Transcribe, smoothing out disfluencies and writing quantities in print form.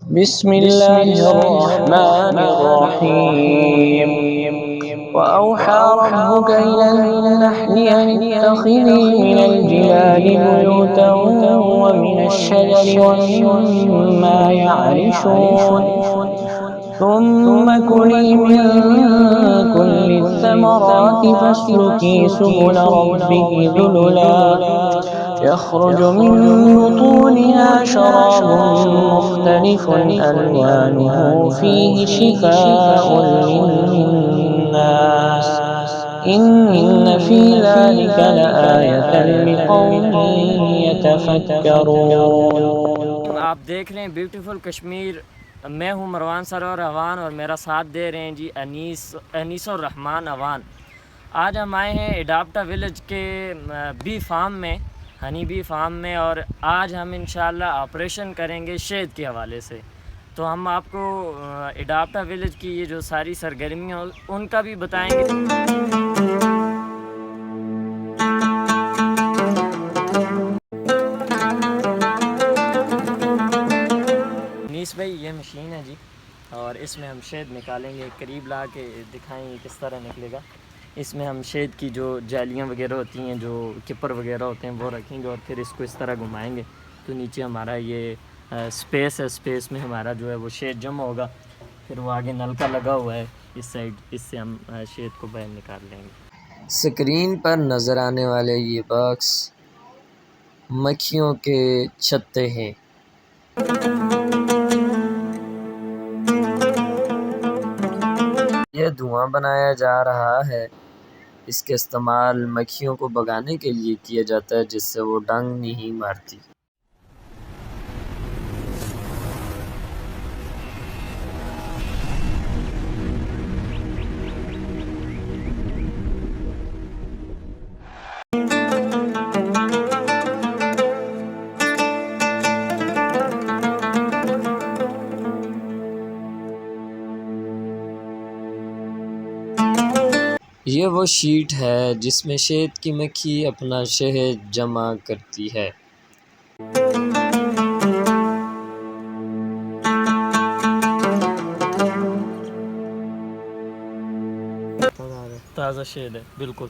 बिस्मिल्लाहिर्रहमानिर्रहीम। वअौहा रब्बुका इलन नहली अन इत्तखिज़ी मिनल जिबालि बुयूतन व मिनश शजरि व मिम्मा यअरिशून। सुम्मा कुली मिन कुल्लि थमराति फस्लुकी सुबुल रब्बिकी ज़ुलुला यख़्रुजु मिन बुतूनिहा शराबुन मुख्तलिफुन अल्वानुहु फ़ीहि शिफ़ाउन लिन्नास इन्न फ़ी ज़ालिका लआयतन लिक़ौमिन यतफ़क्करून। आप देख रहे हैं ब्यूटीफुल कश्मीर। मैं हूं मरवान सरोवर अवान और मेरा साथ दे रहे हैं जी अनीस और रहमान अवान। आज हम आए हैं एडाप्टा विलेज के बी फार्म में, हनी बी फार्म में, और आज हम इंशाल्लाह ऑपरेशन करेंगे शहद के हवाले से। तो हम आपको एडाप्टा विलेज की ये जो सारी सरगर्मियाँ उनका भी बताएंगे। अनीस भाई, ये मशीन है जी, और इसमें हम शहद निकालेंगे। करीब ला के दिखाएंगे किस तरह निकलेगा। इसमें हम शहद की जो जालियाँ वगैरह होती हैं, जो किपर वगैरह होते हैं, वो रखेंगे और फिर इसको इस तरह घुमाएंगे तो नीचे हमारा ये स्पेस है। स्पेस में हमारा जो है वो शहद जमा होगा। फिर वो आगे नलका लगा हुआ है इस साइड, इससे हम शहद को बाहर निकाल लेंगे। स्क्रीन पर नज़र आने वाले ये बॉक्स मक्खियों के छत्ते हैं। यह धुआं बनाया जा रहा है। इसके इस्तेमाल मक्खियों को भगाने के लिए किया जाता है, जिससे वो डंक नहीं मारती। ये वो शीट है जिसमें शहद की मक्खी अपना शहद जमा करती है। ताज़ा शहद है बिल्कुल।